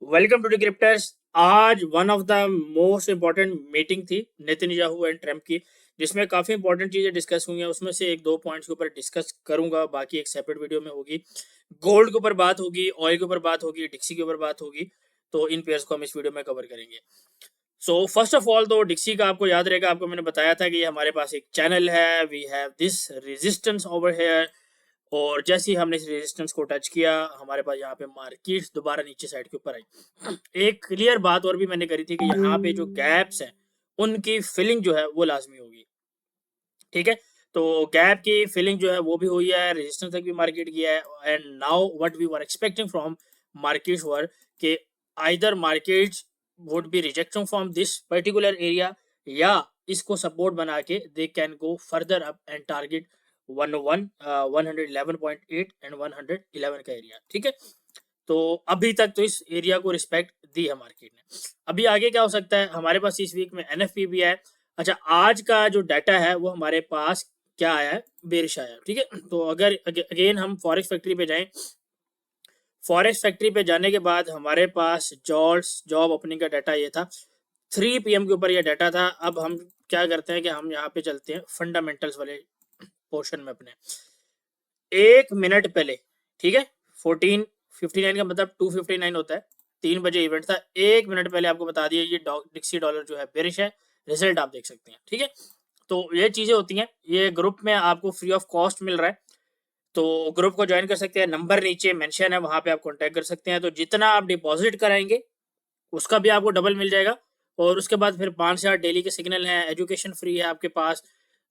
Welcome to Decryptors. आज one of the most important meeting थी Netanyahu and Trump की, जिसमें काफ़ी इंपॉर्टेंट चीज़ें डिस्कस हुई हैं। उसमें से एक दो पॉइंट्स के ऊपर डिस्कस करूंगा, बाकी एक सेपरेट वीडियो में होगी। गोल्ड के ऊपर बात होगी, ऑयल के ऊपर बात होगी, डिक्सी के ऊपर बात होगी। तो इन पेयर्स को हम इस वीडियो में कवर करेंगे। सो फर्स्ट ऑफ ऑल तो डिक्सी का आपको याद रहेगा, आपको मैंने बताया था कि ये हमारे पास एक चैनल है। We have this resistance over here, और जैसे ही हमने इस रेजिस्टेंस को टच किया, हमारे पास यहाँ पे मार्केट दोबारा नीचे साइड के ऊपर आई। एक क्लियर बात और भी मैंने करी थी कि यहाँ पे जो गैप्स हैं उनकी फिलिंग जो है वो लाजमी होगी। ठीक है, तो गैप की फिलिंग जो है वो भी हुई है, रेजिस्टेंस तक भी मार्केट गया है। And now what we were expecting from markets were कि either markets would be rejection from this particular area, या इसको सपोर्ट बना के they can go further up and target 111.8 and 111 का एरिया। ठीक है, तो अभी तक तो इस एरिया को रिस्पेक्ट दी है मार्केट ने। अभी आगे क्या हो सकता है, हमारे पास इस वीक में एनएफपी भी है। अच्छा, आज का जो डाटा है वो हमारे पास क्या आया है, बेरिश आया है। ठीक है, तो अगर अगेन हम फॉरेक्स फैक्ट्री पे जाएं, फॉरेक्स फैक्ट्री पे जाने के बाद हमारे पास जॉब ओपनिंग का डाटा ये था, 3 PM के ऊपर ये डाटा था। अब हम क्या करते हैं कि हम यहाँ पे चलते हैं फंडामेंटल्स वाले पोर्शन में अपने। 1 मिनट पहले, ठीक है, 14:59 का मतलब 2:59 होता है, 3 बजे इवेंट था। 1 मिनट पहले आपको बता दिया ये डिक्सी डॉलर जो है बेरिश है। रिजल्ट आप देख सकते हैं। ठीक है, तो ये चीजें होती हैं। ये ग्रुप में आपको फ्री ऑफ कॉस्ट मिल रहा है, तो ग्रुप को ज्वाइन कर सकते हैं। नंबर नीचे मेंशन है, वहां पे आप कांटेक्ट कर सकते हैं। तो जितना आप डिपॉजिट कराएंगे उसका भी आपको डबल मिल जाएगा। और उसके बाद फिर 5 से 8 डेली के सिग्नल हैं, एजुकेशन फ्री है आपके पास।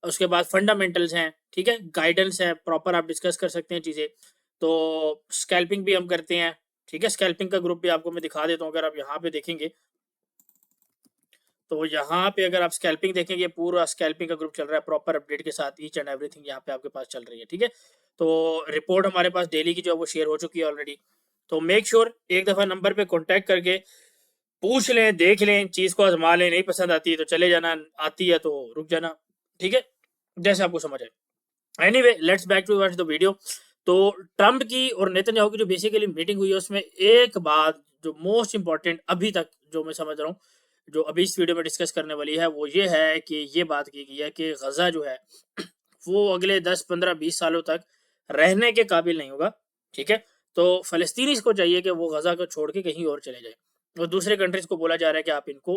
उसके बाद फंडामेंटल्स हैं, ठीक है, गाइडेंस है, प्रॉपर आप डिस्कस कर सकते हैं चीज़ें। तो स्कैल्पिंग भी हम करते हैं। ठीक है, स्कैल्पिंग का ग्रुप भी आपको मैं दिखा देता हूँ। अगर आप यहाँ पे देखेंगे तो यहाँ पे अगर आप स्कैल्पिंग देखेंगे, पूरा स्कैल्पिंग का ग्रुप चल रहा है प्रॉपर अपडेट के साथ। ईच एंड एवरीथिंग यहाँ पे आपके पास चल रही है। ठीक है, तो रिपोर्ट हमारे पास डेली की जो है वो शेयर हो चुकी है ऑलरेडी। तो मेक श्योर एक दफ़ा नंबर पे कॉन्टैक्ट करके पूछ लें, देख लें, चीज़ को आजमा लें। नहीं पसंद आती है तो चले जाना, आती है तो रुक जाना। ठीक है, जैसे आपको समझ आए। Anyway, let's back to watch the video. तो ट्रम्प की और नेतन्याहू की जो बेसिकली मीटिंग हुई है, उसमें एक बात जो मोस्ट इंपॉर्टेंट अभी तक जो मैं समझ रहा हूँ, जो अभी इस वीडियो में डिस्कस करने वाली है, वो ये है कि ये बात की गई है कि गजा जो है वो अगले 10, 15, 20 सालों तक रहने के काबिल नहीं होगा। ठीक है, तो फलस्तीनी को चाहिए कि वो गजा को छोड़ के कहीं और चले जाए, और दूसरे कंट्रीज को बोला जा रहा है कि आप इनको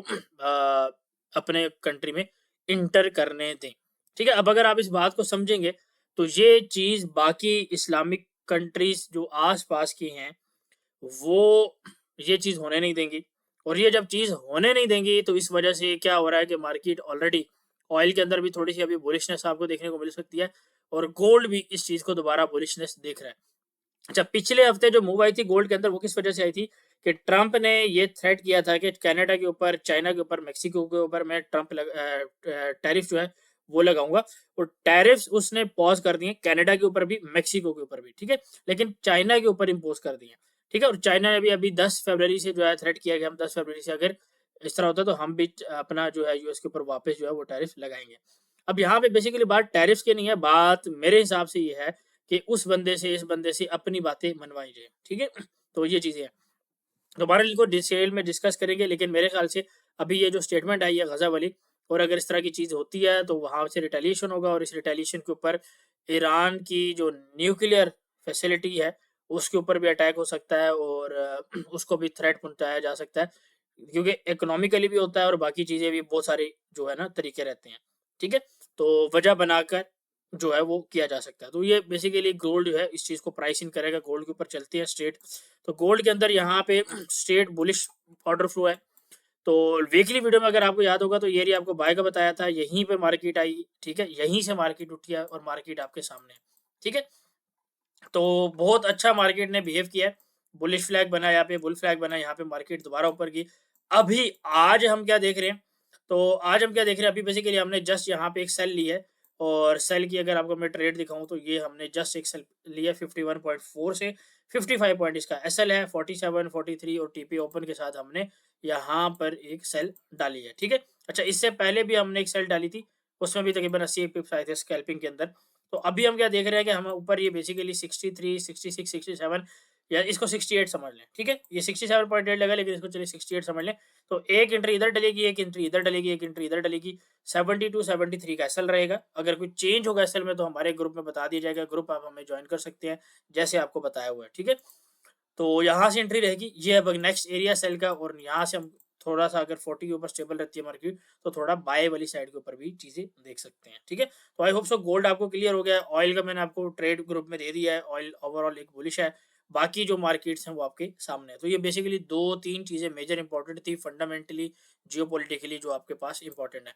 अपने कंट्री में इंटर करने दें। ठीक है, अब अगर आप इस बात को समझेंगे तो ये चीज़ बाकी इस्लामिक कंट्रीज जो आस पास की हैं वो ये चीज़ होने नहीं देंगी। और ये जब चीज़ होने नहीं देंगी तो इस वजह से क्या हो रहा है कि मार्केट ऑलरेडी, ऑयल के अंदर भी थोड़ी सी अभी बुलिशनेस आपको देखने को मिल सकती है, और गोल्ड भी इस चीज़ को दोबारा बुलिशनेस देख रहा है। अच्छा, पिछले हफ्ते जो मूव आई थी गोल्ड के अंदर, वो किस वजह से आई थी कि ट्रंप ने ये थ्रेट किया था कि कनाडा के ऊपर, चाइना के ऊपर, मेक्सिको के ऊपर मैं टैरिफ जो है वो लगाऊंगा। और टैरिफ्स उसने पॉज कर दिए कनाडा के ऊपर भी, मेक्सिको के ऊपर भी। ठीक है, लेकिन चाइना के ऊपर इम्पोज कर दिए। ठीक है, और चाइना ने भी अभी 10 फरवरी से जो है थ्रेट किया कि हम 10 फरवरी से अगर इस तरह होता है तो हम भी अपना जो है यूएस के ऊपर वापस जो है वो टैरिफ लगाएंगे। अब यहाँ पे बेसिकली बात टैरिफ की नहीं है, बात मेरे हिसाब से ये है कि उस बंदे से, इस बंदे से अपनी बातें मनवाई जाए। ठीक है, तो ये चीज़ें हैं। दोबारा इनको डिटेल में डिस्कस करेंगे, लेकिन मेरे ख्याल से अभी ये जो स्टेटमेंट आई है गजा वाली, और अगर इस तरह की चीज़ होती है तो वहाँ से रिटेलिएशन होगा, और इस रिटेलिएशन के ऊपर ईरान की जो न्यूक्लियर फैसिलिटी है उसके ऊपर भी अटैक हो सकता है, और उसको भी थ्रेट पहुंचाया जा सकता है, क्योंकि इकोनॉमिकली भी होता है और बाकी चीज़ें भी बहुत सारे जो है ना तरीके रहते हैं। ठीक है, तो वजह बनाकर जो है वो किया जा सकता है। तो ये बेसिकली गोल्ड जो है इस चीज़ को प्राइस इन करेगा। गोल्ड के ऊपर चलते हैं स्ट्रेट। तो गोल्ड के अंदर यहाँ पे स्ट्रेट बुलिश ऑर्डर फ्लो है। तो वीकली वीडियो में अगर आपको याद होगा तो ये एरिया आपको बाय का बताया था, यहीं पे मार्केट आई। ठीक है, यहीं से मार्केट उठी है और मार्केट आपके सामने है। ठीक है, तो बहुत अच्छा मार्केट ने बिहेव किया है। बुलिश फ्लैग बना, यहाँ पे बुल फ्लैग बना, यहाँ पे मार्केट दोबारा ऊपर की। अभी आज हम क्या देख रहे हैं, तो आज हम क्या देख रहे हैं, अभी बेसिकली हमने जस्ट यहाँ पे एक सेल ली है। और सेल की अगर आपको मैं ट्रेड दिखाऊं तो ये हमने जस्ट एक सेल लिया 51.4 से 55 पॉइंट, इसका एसएल है 47, 43, और टीपी ओपन के साथ हमने यहाँ पर एक सेल डाली है। ठीक है, अच्छा, इससे पहले भी हमने एक सेल डाली थी, उसमें भी तकरीबन 80 पिप्स आए थे स्कैल्पिंग के अंदर। तो अभी हम क्या देख रहे हैं कि हम ऊपर ये बेसिकली 63, 66, 67 या इसको 68 समझ लें, ठीक है, ये 67.8 लगा, लेकिन इसको चलिए 68 समझ लें। तो एक एंट्री इधर डलेगी, एक एंट्री इधर डलेगी, एक एंट्री इधर डलेगी। 72 73 का एसएल रहेगा। अगर कोई चेंज होगा एसएल में तो हमारे ग्रुप में बता दिया जाएगा, ग्रुप आप हमें ज्वाइन कर सकते हैं जैसे आपको बताया हुआ है, ठीक है। तो यहाँ से एंट्री रहेगी, ये अब नेक्स्ट एरिया सेल का, और यहाँ से हम थोड़ा सा अगर 40 के ऊपर स्टेबल रहती है मार्केट तो थोड़ा बाय वाली साइड के ऊपर भी चीजें देख सकते हैं, ठीक है। तो आई होप सो गोल्ड आपको क्लियर हो गया है। ऑयल का मैंने आपको ट्रेड ग्रुप में दे दिया है, ऑयल ओवरऑल एक बुलिश है, बाकी जो मार्केट्स हैं वो आपके सामने है। तो ये बेसिकली 2-3 चीजें मेजर इंपॉर्टेंट थी, फंडामेंटली जियोपॉलिटिकली जो आपके पास इंपॉर्टेंट है।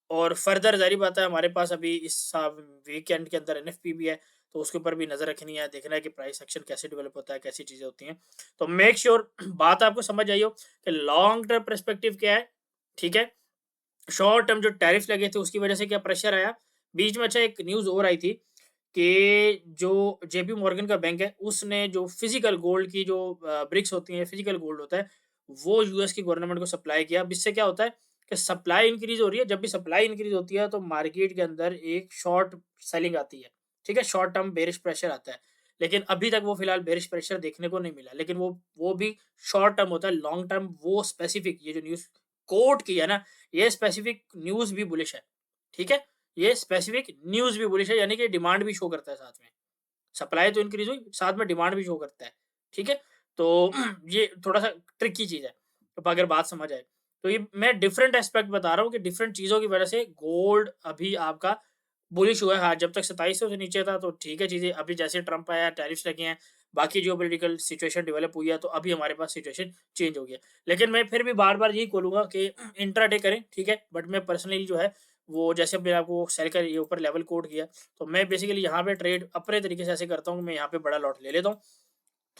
और फर्दर जारी बात है, हमारे पास अभी इस वीकेंड के अंदर एनएफपी भी है, तो उसके ऊपर भी नजर रखनी है, देखना है कि प्राइस एक्शन कैसे डेवलप होता है, कैसी चीजें होती हैं। तो मेक श्योर बात आपको समझ आई हो कि लॉन्ग टर्म परस्पेक्टिव क्या है, ठीक है। शॉर्ट टर्म जो टैरिफ लगे थे उसकी वजह से क्या प्रेशर आया, बीच में अच्छा एक न्यूज और आई थी कि जो जेपी मॉर्गन का बैंक है उसने जो फिजिकल गोल्ड की जो ब्रिक्स होती हैं, फिजिकल गोल्ड होता है, वो यूएस की गवर्नमेंट को सप्लाई किया। अब इससे क्या होता है कि सप्लाई इंक्रीज हो रही है, जब भी सप्लाई इंक्रीज होती है तो मार्केट के अंदर एक शॉर्ट सेलिंग आती है, ठीक है, शॉर्ट टर्म बेरिश प्रेशर आता है। लेकिन अभी तक वो फिलहाल बेरिश प्रेशर देखने को नहीं मिला, लेकिन वो भी शॉर्ट टर्म होता है। लॉन्ग टर्म वो स्पेसिफिक ये जो न्यूज कोट की है ना, ये स्पेसिफिक न्यूज भी बुलिश है, ठीक है। ये स्पेसिफिक न्यूज भी बुलिश है, यानी कि डिमांड भी शो करता है साथ में, सप्लाई तो इंक्रीज हुई साथ में डिमांड भी शो करता है, ठीक है। तो ये थोड़ा सा ट्रिकी चीज है, अब अगर बात समझ आए तो ये मैं डिफरेंट एस्पेक्ट बता रहा हूँ कि डिफरेंट चीजों की वजह से गोल्ड अभी आपका बुलिश हुआ है। हाँ, जब तक 2700 से नीचे था तो ठीक है चीजें, अभी जैसे ट्रम्प आया, टैरिफ्स लगे हैं, बाकी जियोपॉलिटिकल सिचुएशन डेवलप हुई है, तो अभी हमारे पास सिचुएशन चेंज हो गया। लेकिन मैं फिर भी बार बार यही बोलूंगा कि इंट्राडे करें, ठीक है, बट मैं पर्सनली जो है वो जैसे मैंने आपको सेल का ये ऊपर लेवल कोड किया, तो मैं बेसिकली यहाँ पे ट्रेड अपने तरीके से ऐसे करता हूँ कि मैं यहाँ पे बड़ा लॉट ले लेता हूँ,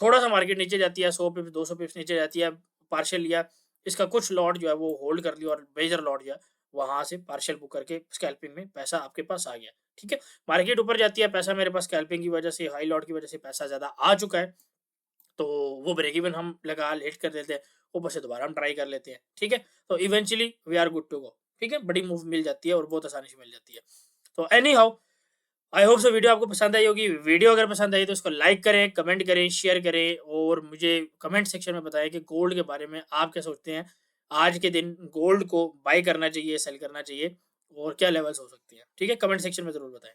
थोड़ा सा मार्केट नीचे जाती है, 100 पिप्स 200 पिप्स नीचे जाती है, पार्शियल लिया, इसका कुछ लॉट जो है वो होल्ड कर लिया, और मेजर लॉट जो है वहां से पार्शियल बुक करके स्कैल्पिंग में पैसा आपके पास आ गया, ठीक है। मार्केट ऊपर जाती है, पैसा मेरे पास स्कैल्पिंग की वजह से, हाई लॉट की वजह से पैसा ज्यादा आ चुका है, तो वो ब्रेक इवन हम लगा लेट कर देते हैं, ऊपर से दोबारा हम ट्राई कर लेते हैं, ठीक है। तो eventually we are good to go, ठीक है, बड़ी मूव मिल जाती है और बहुत आसानी से मिल जाती है। तो any how I hope so video आपको पसंद आई होगी। वीडियो अगर पसंद आई तो इसको लाइक करें, कमेंट करें, शेयर करें, और मुझे कमेंट सेक्शन में बताएं कि गोल्ड के बारे में आप क्या सोचते हैं, आज के दिन गोल्ड को बाय करना चाहिए, सेल करना चाहिए, और क्या लेवल्स हो सकती हैं, ठीक है, कमेंट सेक्शन में ज़रूर बताएं।